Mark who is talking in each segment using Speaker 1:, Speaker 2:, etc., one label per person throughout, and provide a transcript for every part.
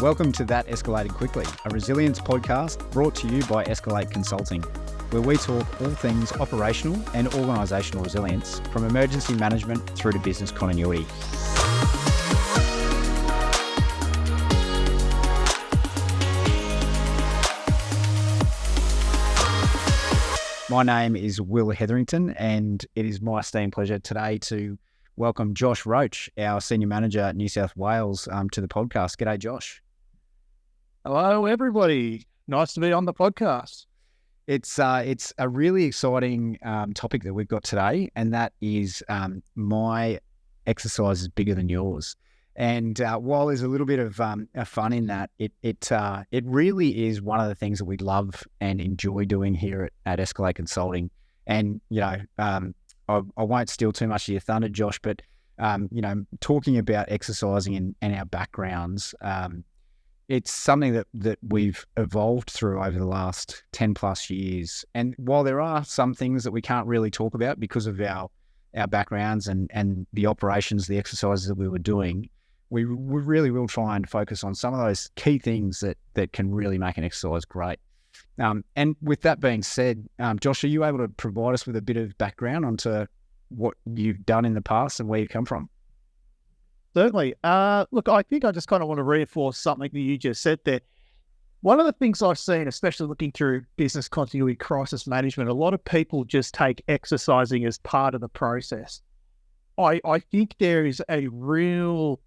Speaker 1: Welcome to That Escalated Quickly, a resilience podcast brought to you by Escalate Consulting, where we talk all things operational and organisational resilience, from emergency management through to business continuity. My name is Will Hetherington, and it is my esteemed pleasure today to welcome Josh Roach, our Senior Manager at New South Wales, to the podcast. G'day, Josh.
Speaker 2: Hello, everybody. Nice to be on the podcast.
Speaker 1: It's a really exciting topic that we've got today, and that is my exercise is bigger than yours. And while there's a little bit of fun in that, it really is one of the things that we love and enjoy doing here at Escalate Consulting. And I won't steal too much of your thunder, Josh, but talking about exercising and our backgrounds, it's something that we've evolved through over the last 10 plus years. And while there are some things that we can't really talk about because of our backgrounds and the operations, the exercises that we were doing, we really will try and focus on some of those key things that can really make an exercise great. And with that being said, Josh, are you able to provide us with a bit of background onto what you've done in the past and where you come from?
Speaker 2: Certainly. Look, I think I just kind of want to reinforce something that you just said there. One of the things I've seen, especially looking through business continuity crisis management, a lot of people just take exercising as part of the process. I think there is a real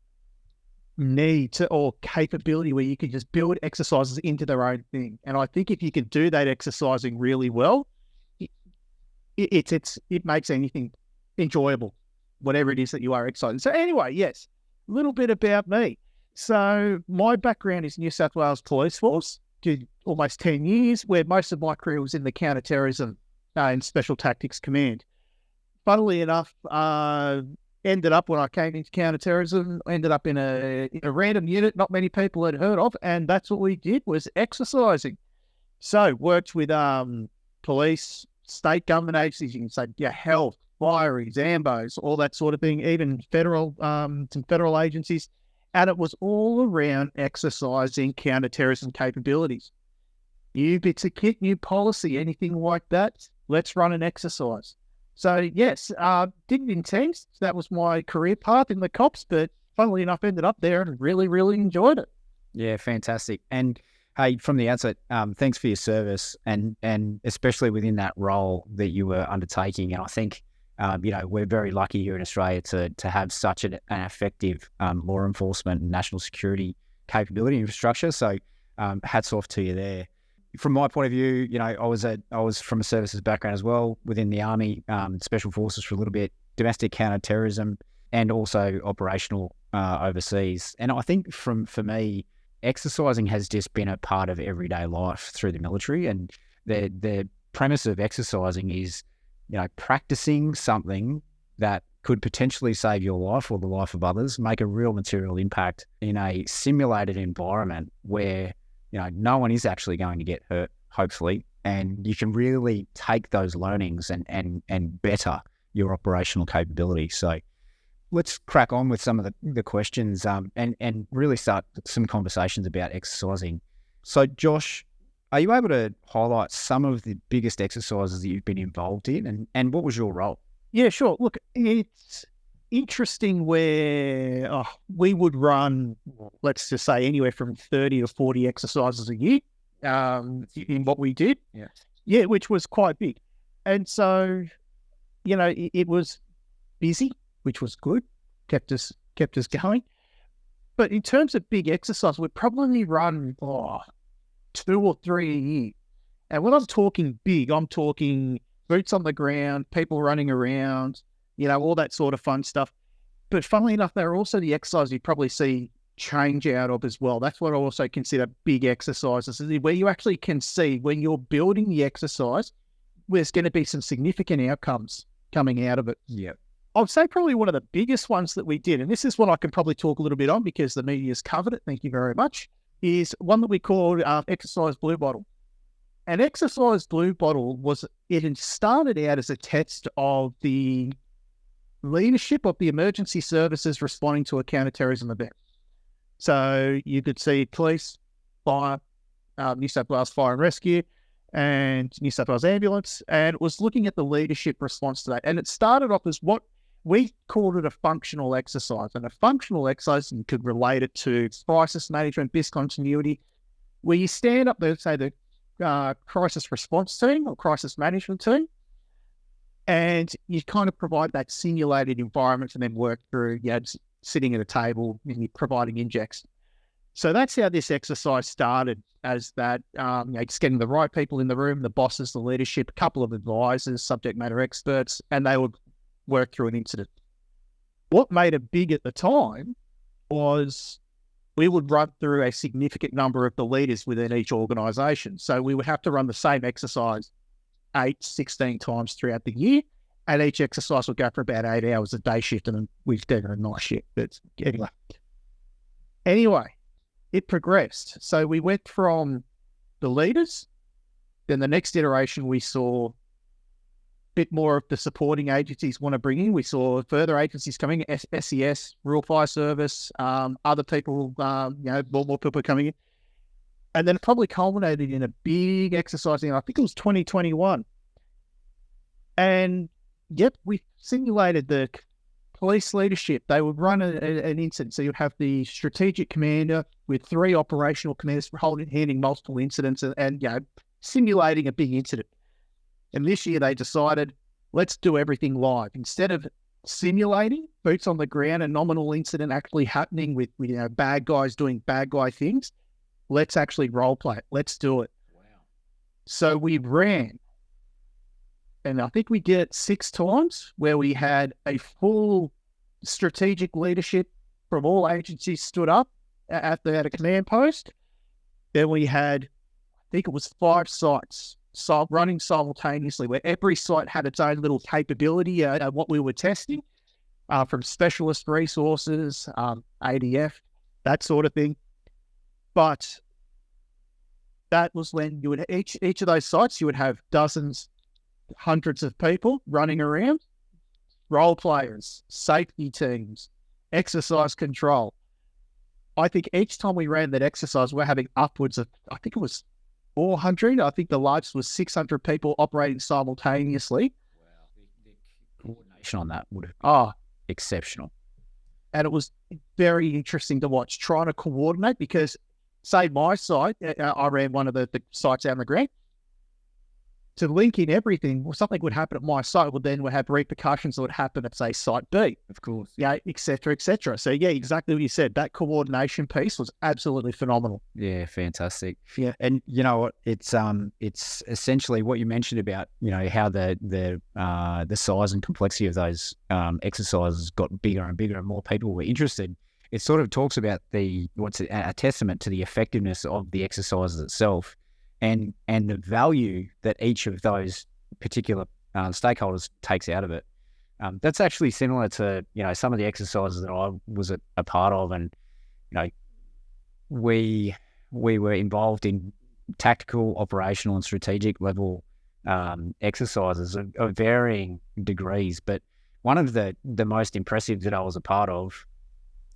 Speaker 2: need to, or capability where you can just build exercises into their own thing. And I think if you can do that exercising really well, it makes anything enjoyable, whatever it is that you are exercising. So anyway, yes, a little bit about me. So my background is New South Wales Police Force, did almost 10 years, where most of my career was in the counterterrorism and Special Tactics Command. Funnily enough, ended up when I came into counterterrorism, ended up in a random unit not many people had heard of, and that's what we did, was exercising. So worked with police, state government agencies, you can say, health, fireys, ambos, all that sort of thing, even federal, some federal agencies, and it was all around exercising counterterrorism capabilities. New bits of kit, new policy, anything like that, let's run an exercise. So yes, didn't intend. That was my career path in the cops, but funnily enough, ended up there and really, really enjoyed it. Yeah,
Speaker 1: fantastic. And hey, from the outset, thanks for your service and especially within that role that you were undertaking. And I think, we're very lucky here in Australia to have such an effective law enforcement and national security capability infrastructure. So hats off to you there. From my point of view, I was from a services background as well, within the Army, Special Forces for a little bit, domestic counter-terrorism, and also operational overseas. And I think for me, exercising has just been a part of everyday life through the military. And the premise of exercising is, practicing something that could potentially save your life or the life of others, make a real material impact in a simulated environment where no one is actually going to get hurt, hopefully, and you can really take those learnings and better your operational capability. So let's crack on with some of the questions and really start some conversations about exercising. So Josh, are you able to highlight some of the biggest exercises that you've been involved in and what was your role?
Speaker 2: Yeah, sure. Look, it's interesting where we would run, let's just say, anywhere from 30 to 40 exercises a year in what we did. Yeah, which was quite big. And so, it was busy, which was good, kept us going. But in terms of big exercise, we'd probably run 2 or 3 a year. And when I'm talking big, I'm talking boots on the ground, people running around, all that sort of fun stuff. But funnily enough, they're also the exercises you probably see change out of as well. That's what I also consider big exercises, where you actually can see when you're building the exercise, there's going to be some significant outcomes coming out of it.
Speaker 1: Yeah.
Speaker 2: I would say probably one of the biggest ones that we did, and this is one I can probably talk a little bit on because the media's covered it, thank you very much, is one that we called Exercise Blue Bottle. And Exercise Blue Bottle it started out as a test of the leadership of the emergency services responding to a counterterrorism event. So you could see police, fire, New South Wales Fire and Rescue, and New South Wales Ambulance, and it was looking at the leadership response to that. And it started off as what we called it a functional exercise. And a functional exercise, and could relate it to crisis management, discontinuity, where you stand up there, say the crisis response team or crisis management team, and you kind of provide that simulated environment for them to work through, sitting at a table and you're providing injects. So that's how this exercise started, as that, just getting the right people in the room, the bosses, the leadership, a couple of advisors, subject matter experts, and they would work through an incident. What made it big at the time was we would run through a significant number of the leaders within each organisation. So we would have to run the same exercise 8, 16 times throughout the year, and each exercise would go for about 8 hours a day shift, and we've done a night shift. But anyway, it progressed. So we went from the leaders, then the next iteration we saw a bit more of the supporting agencies want to bring in. We saw further agencies coming, SES, Rural Fire Service, other people, more people coming in. And then it probably culminated in a big exercise. I think it was 2021. And yep, we simulated the police leadership. They would run an incident. So you'd have the strategic commander with 3 operational commanders handling multiple incidents and simulating a big incident. And this year they decided, let's do everything live. Instead of simulating, boots on the ground, a nominal incident actually happening with bad guys doing bad guy things, let's actually role play it. Let's do it. Wow. So we ran, and I think we did it 6 times, where we had a full strategic leadership from all agencies stood up at a command post. Then we had, I think it was 5 sites running simultaneously, where every site had its own little capability, what we were testing, from specialist resources, ADF, that sort of thing. But that was when you would, each of those sites, you would have dozens, hundreds of people running around, role players, safety teams, exercise control. I think each time we ran that exercise, we're having upwards of, I think it was 400. I think the largest was 600 people operating simultaneously.
Speaker 1: Wow. The coordination on that would have been exceptional.
Speaker 2: And it was very interesting to watch, trying to coordinate, because say my site, I ran one of the sites out on the ground. To link in everything, something would happen at my site, would then have repercussions that would happen at, say, site B.
Speaker 1: Of course.
Speaker 2: Yeah, et cetera, et cetera. So, yeah, exactly what you said. That coordination piece was absolutely phenomenal.
Speaker 1: Yeah, fantastic.
Speaker 2: Yeah.
Speaker 1: And you know what? It's essentially what you mentioned about, how the size and complexity of those exercises got bigger and bigger and more people were interested. It sort of talks about what's a testament to the effectiveness of the exercises itself. And the value that each of those particular stakeholders takes out of it. That's actually similar to, some of the exercises that I was a part of. And, we were involved in tactical, operational and strategic level exercises of varying degrees. But one of the most impressive that I was a part of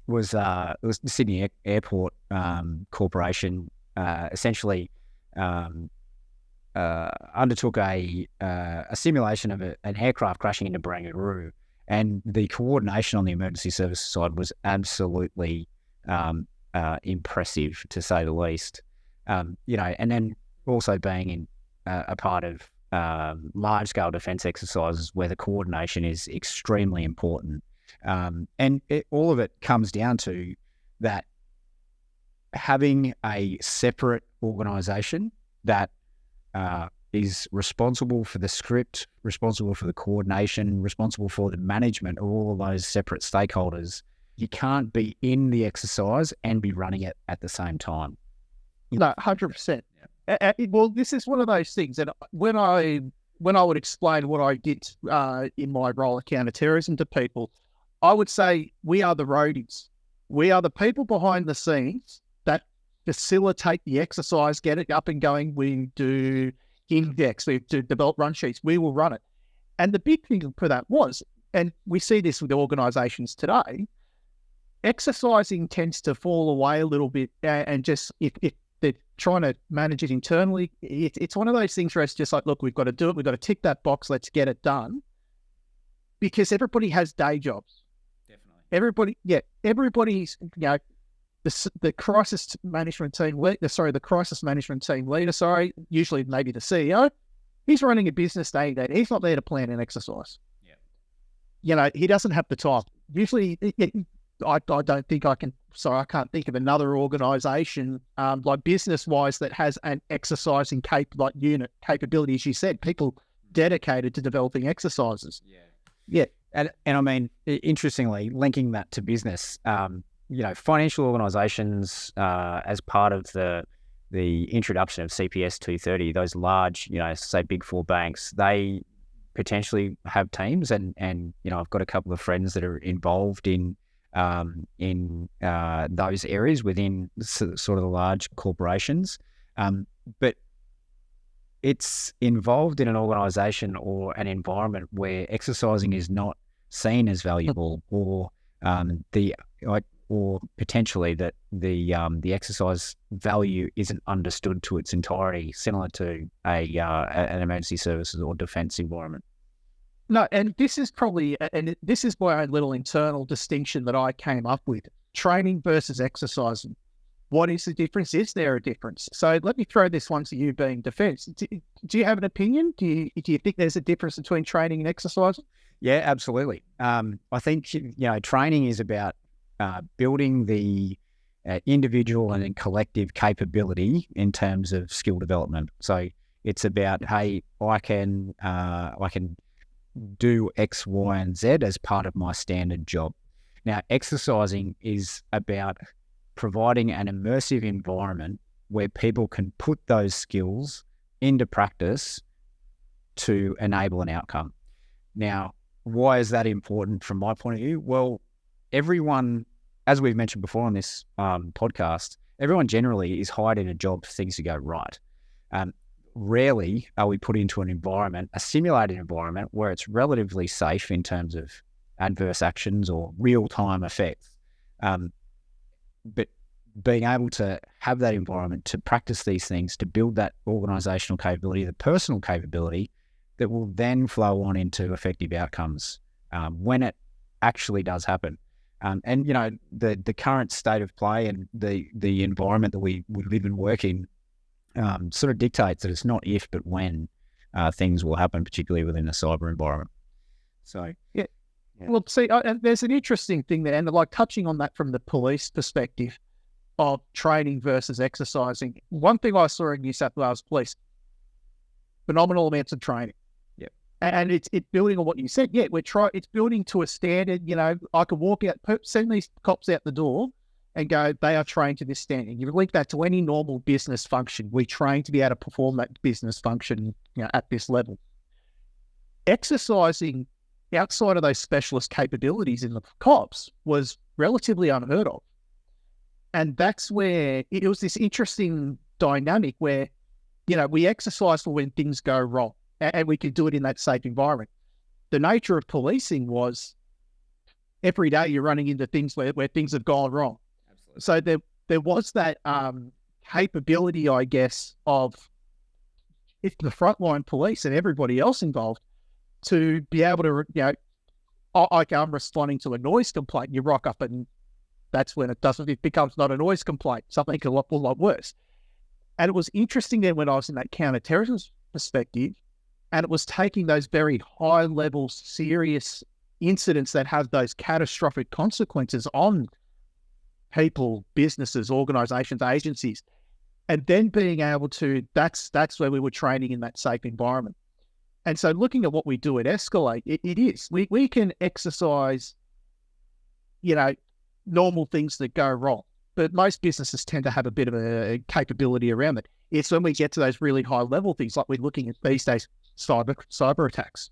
Speaker 1: was the Sydney Airport Corporation, essentially undertook a simulation of an aircraft crashing into Barangaroo, and the coordination on the emergency services side was absolutely impressive, to say the least. And then also being in a part of large-scale defence exercises where the coordination is extremely important. And all of it comes down to that having a separate organisation that is responsible for the script, responsible for the coordination, responsible for the management of all of those separate stakeholders. You can't be in the exercise and be running it at the same time.
Speaker 2: No, 100%. Yeah. Well, this is one of those things that when I would explain what I did in my role at counterterrorism to people, I would say we are the roadies. We are the people behind the scenes that facilitate the exercise, get it up and going. We do index, we do develop run sheets, we will run it. And the big thing for that was, and we see this with organisations today, exercising tends to fall away a little bit, and just if they're trying to manage it internally, it's one of those things where it's just like, look, we've got to do it. We've got to tick that box. Let's get it done. Because everybody has day jobs.
Speaker 1: Definitely.
Speaker 2: Everybody's, the crisis management team leader, usually maybe the CEO, he's running a business day that he's not there to plan an exercise.
Speaker 1: Yeah.
Speaker 2: He doesn't have the time. Usually, I don't think I can't think of another organisation like business-wise that has an exercising unit capability, as you said, people dedicated to developing exercises.
Speaker 1: Yeah. And I mean, interestingly, linking that to business, financial organisations, as part of the introduction of CPS 230, those large, say Big Four banks, they potentially have teams, and I've got a couple of friends that are involved in those areas within sort of the large corporations, but it's involved in an organisation or an environment where exercising is not seen as valuable, or potentially that the exercise value isn't understood to its entirety, similar to an emergency services or defence environment.
Speaker 2: No, and this is my own little internal distinction that I came up with: training versus exercising. What is the difference? Is there a difference? So let me throw this one to you, being defence. Do you have an opinion? Do you think there's a difference between training and exercising?
Speaker 1: Yeah, absolutely. I think training is about building the individual and then collective capability in terms of skill development. So it's about, hey, I can do X, Y, and Z as part of my standard job. Now, exercising is about providing an immersive environment where people can put those skills into practice to enable an outcome. Now, why is that important from my point of view? Well, everyone, as we've mentioned before on this podcast, everyone generally is hired in a job for things to go right. Rarely are we put into an environment, a simulated environment, where it's relatively safe in terms of adverse actions or real-time effects. But being able to have that environment to practice these things, to build that organisational capability, the personal capability that will then flow on into effective outcomes when it actually does happen. And the current state of play and the environment that we live and work in sort of dictates that it's not if, but when things will happen, particularly within a cyber environment. So,
Speaker 2: yeah. Well, see, there's an interesting thing there, and like touching on that from the police perspective of training versus exercising. One thing I saw in New South Wales Police, phenomenal amounts of training.
Speaker 1: Yep.
Speaker 2: And it's building on what you said. Yeah, it's building to a standard. I could walk out, send these cops out the door and go, they are trained to this standard. You link that to any normal business function. We train to be able to perform that business function at this level. Exercising outside of those specialist capabilities in the cops was relatively unheard of. And that's where it was this interesting dynamic where, we exercise for when things go wrong, and we can do it in that safe environment. The nature of policing was every day you're running into things where things have gone wrong. Absolutely. So there was that capability, I guess, of the frontline police and everybody else involved to be able to, I'm responding to a noise complaint. You rock up, and that's when it becomes not a noise complaint, something a lot worse. And it was interesting then when I was in that counter-terrorism perspective, and it was taking those very high-level, serious incidents that have those catastrophic consequences on people, businesses, organisations, agencies, and then being able to, that's where we were training in that safe environment. And so looking at what we do at Escalate, it is. We can exercise, normal things that go wrong. But most businesses tend to have a bit of a capability around it. It's when we get to those really high level things, like we're looking at these days, cyber attacks,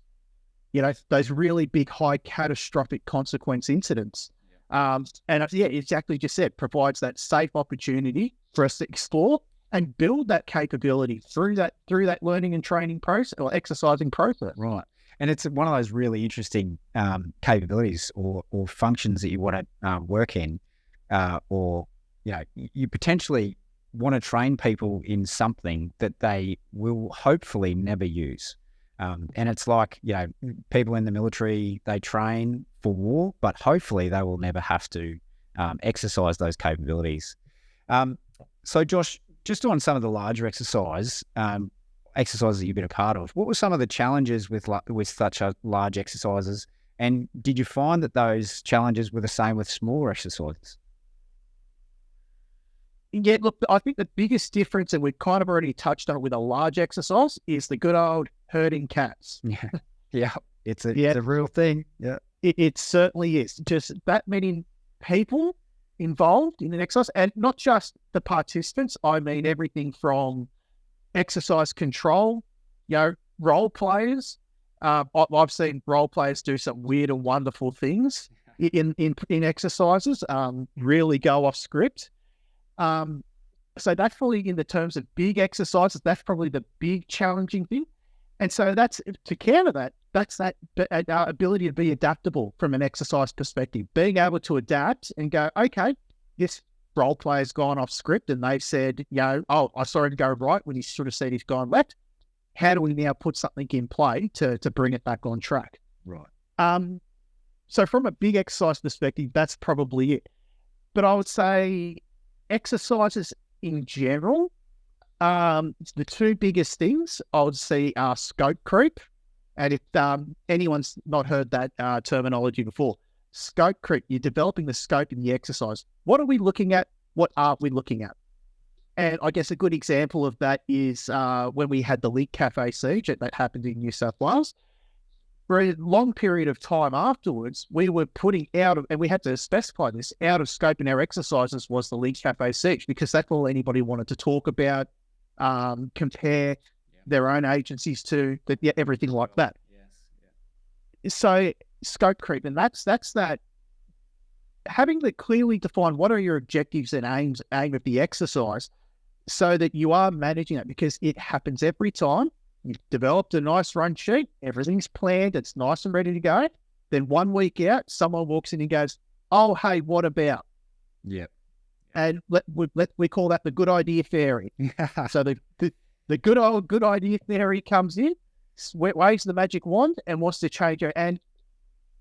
Speaker 2: those really big, high catastrophic consequence incidents. And exactly just said, provides that safe opportunity for us to explore and build that capability through that learning and training process or exercising process.
Speaker 1: Right. And it's one of those really interesting capabilities or functions that you want to work in, or you potentially want to train people in something that they will hopefully never use. And it's like, people in the military, they train for war, but hopefully they will never have to exercise those capabilities. So Josh, just on some of the larger exercises that you've been a part of, what were some of the challenges with such large exercises? And did you find that those challenges were the same with smaller exercises?
Speaker 2: Yeah, look, I think the biggest difference, and we've kind of already touched on it with a large exercise, is the good old herding cats.
Speaker 1: Yeah, it's a real thing. Yeah,
Speaker 2: it certainly is. Just that many people involved in an exercise, and not just the participants. I mean everything from exercise control, role players. I've seen role players do some weird and wonderful things in exercises. Really go off script. So that's probably, in the terms of big exercises, that's probably the big challenging thing. And so that's, to counter that, that's that ability to be adaptable from an exercise perspective, being able to adapt and go, okay, this role player's gone off script and they've said, I saw him go right when he should have said he's gone left. How do we now put something in play to bring it back on track?
Speaker 1: Right.
Speaker 2: So from a big exercise perspective, that's probably it. But I would say exercises in general, the two biggest things I would see are scope creep. And if anyone's not heard that terminology before, scope creep, you're developing the scope in the exercise. What are we looking at? What aren't we looking at? And I guess a good example of that is when we had the League Cafe siege that happened in New South Wales. For a long period of time afterwards, we were putting out of, and we had to specify this, out of scope in our exercises was the League Cafe siege, because that's all anybody wanted to talk about, compare their own agencies to, everything like that. So scope creep, and that's that, having the clearly defined what are your objectives and aim of the exercise, so that you are managing it, because it happens every time. You've developed a nice run sheet, everything's planned, it's nice and ready to go. Then 1 week out, someone walks in and goes, oh, hey, what about?
Speaker 1: Yeah.
Speaker 2: And we call that the good idea fairy. So the good idea fairy comes in, waves the magic wand and wants to change it. And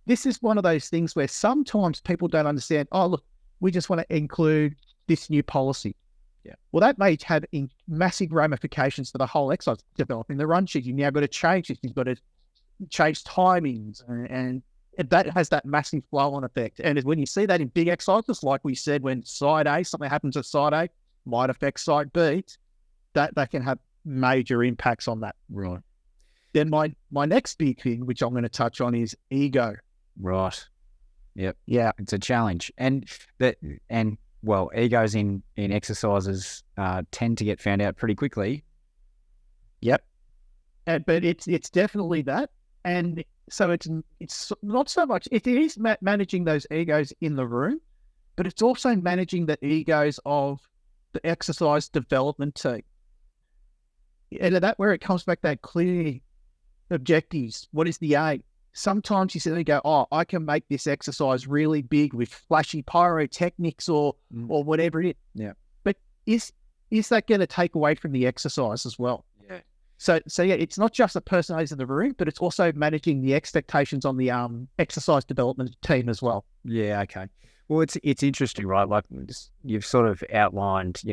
Speaker 2: this is one of those things where sometimes people don't understand, oh, look, we just want to include this new policy.
Speaker 1: Yeah. Well,
Speaker 2: that may have massive ramifications for the whole exercise. Developing the run sheet, you've now got to change it. You've got to change timings, and that has that massive flow-on effect. And when you see that in big exercises, like we said, when side A, something happens at side A, might affect side B, that can have major impacts on that.
Speaker 1: Right.
Speaker 2: Then my next big thing, which I'm going to touch on, is ego.
Speaker 1: Right. Yep.
Speaker 2: Yeah.
Speaker 1: It's a challenge. Well, egos in exercises tend to get found out pretty quickly.
Speaker 2: Yep. But it's definitely that. And so it's not so much, it is managing those egos in the room, but it's also managing the egos of the exercise development team. And that where it comes back, that clear objectives. What is the aim? Sometimes you sit there and go, oh, I can make this exercise really big with flashy pyrotechnics or whatever it is.
Speaker 1: Yeah.
Speaker 2: But is that going to take away from the exercise as well?
Speaker 1: Yeah.
Speaker 2: So yeah, it's not just the personalities in the room, but it's also managing the expectations on the exercise development team as well.
Speaker 1: Yeah. Okay. Well, it's interesting, right? Like you've sort of outlined,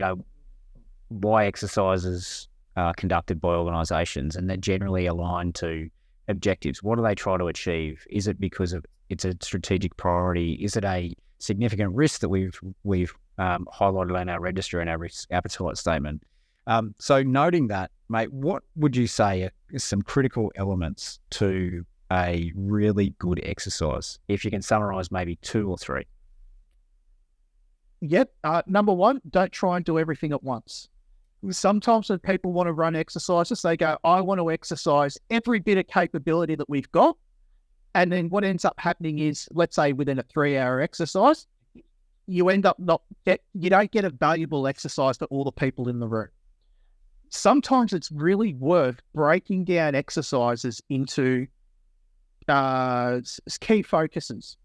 Speaker 1: why exercises are conducted by organisations, and they're generally aligned to objectives. What do they try to achieve? Is it because it's a strategic priority? Is it a significant risk that we've highlighted on our register and our risk appetite statement? So noting that, mate, what would you say are some critical elements to a really good exercise? If you can summarise maybe 2 or 3.
Speaker 2: Yep. Number 1, don't try and do everything at once. Sometimes when people want to run exercises, they go, I want to exercise every bit of capability that we've got. And then what ends up happening is, let's say within a 3-hour exercise, you end up you don't get a valuable exercise for all the people in the room. Sometimes it's really worth breaking down exercises into key focuses.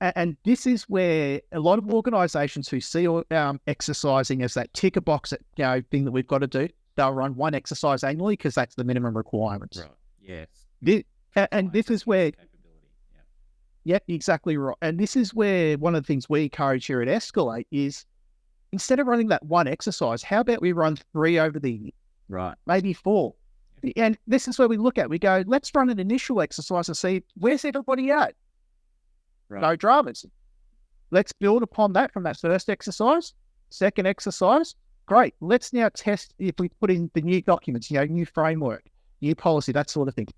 Speaker 2: And this is where a lot of organisations who see exercising as that ticker box thing that we've got to do, they'll run one exercise annually because that's the minimum requirements.
Speaker 1: Right. Yes.
Speaker 2: This is where, yeah, exactly right. And this is where one of the things we encourage here at Escalate is, instead of running that one exercise, how about we run 3 over the year?
Speaker 1: Right.
Speaker 2: Maybe 4. And this is where we look at, we go, let's run an initial exercise and see, where's everybody at? Right. No dramas. Let's build upon that from that first exercise, second exercise. Great. Let's now test if we put in the new documents, new framework, new policy, that sort of thing.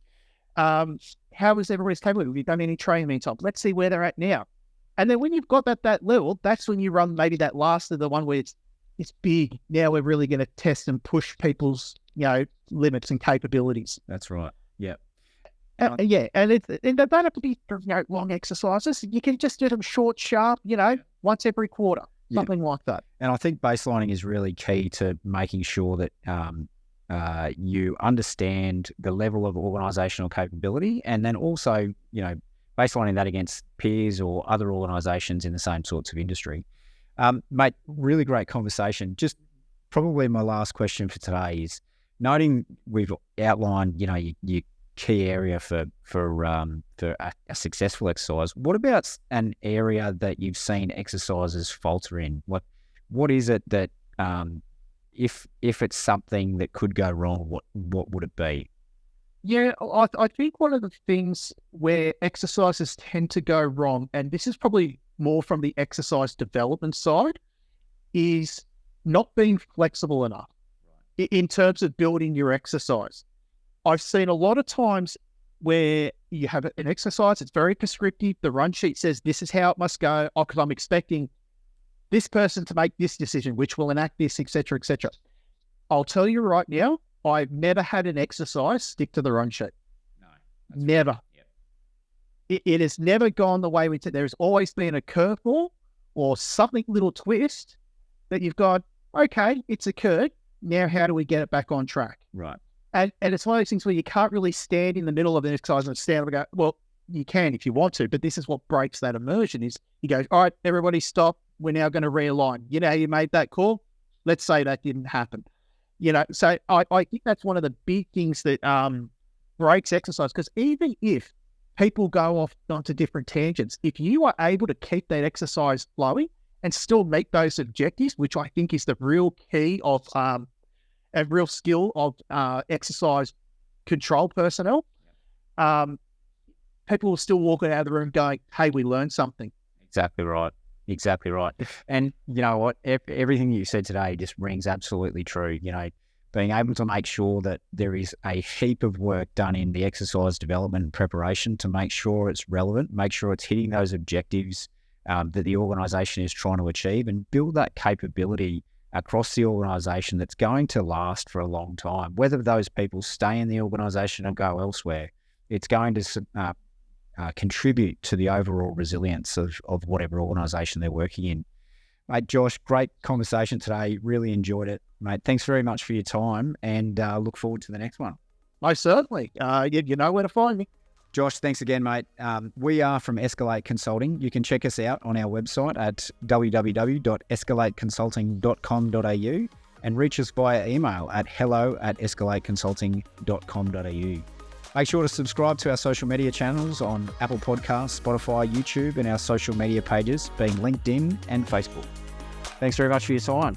Speaker 2: How is everybody's capable? Have you done any training meantime? Let's see where they're at now. And then when you've got that level, that's when you run maybe that last of the one where it's big. Now we're really going to test and push people's, limits and capabilities.
Speaker 1: That's right. Yeah.
Speaker 2: And they don't have to be long exercises. You can just do them short, sharp, once every quarter, something like that.
Speaker 1: And I think baselining is really key to making sure that you understand the level of organisational capability, and then also, baselining that against peers or other organisations in the same sorts of industry. Mate, really great conversation. Just probably my last question for today is, noting we've outlined, your key area for a successful exercise. What about an area that you've seen exercises falter in? What is it that if it's something that could go wrong, what would it be?
Speaker 2: Yeah, I think one of the things where exercises tend to go wrong, and this is probably more from the exercise development side, is not being flexible enough in terms of building your exercise. I've seen a lot of times where you have an exercise, it's very prescriptive. The run sheet says this is how it must go, because I'm expecting this person to make this decision, which will enact this, etc., etc. I'll tell you right now, I've never had an exercise stick to the run sheet.
Speaker 1: No.
Speaker 2: Never. Right. Yep. It has never gone the way we did. There's always been a curveball or something little twist that you've got, okay, it's occurred. Now how do we get it back on track?
Speaker 1: Right.
Speaker 2: And it's one of those things where you can't really stand in the middle of an exercise and stand up and go, well, you can if you want to, but this is what breaks that immersion is you go, all right, everybody stop. We're now going to realign. You know how you made that call? Let's say that didn't happen. So I think that's one of the big things that breaks exercise, because even if people go off onto different tangents, if you are able to keep that exercise flowing and still meet those objectives, which I think is the real key of a real skill of exercise control personnel, people will still walk out of the room going, hey, we learned something.
Speaker 1: Exactly right. Exactly right. And you know what? Everything you said today just rings absolutely true. Being able to make sure that there is a heap of work done in the exercise development and preparation to make sure it's relevant, make sure it's hitting those objectives that the organisation is trying to achieve, and build that capability across the organisation that's going to last for a long time. Whether those people stay in the organisation or go elsewhere, it's going to contribute to the overall resilience of whatever organisation they're working in. Mate, Josh, great conversation today. Really enjoyed it, mate. Thanks very much for your time, and look forward to the next one.
Speaker 2: Most certainly. You know where to find me.
Speaker 1: Josh, thanks again, mate. We are from Escalate Consulting. You can check us out on our website at www.escalateconsulting.com.au and reach us via email at hello@escalateconsulting.com.au. Make sure to subscribe to our social media channels on Apple Podcasts, Spotify, YouTube, and our social media pages being LinkedIn and Facebook. Thanks very much for your time.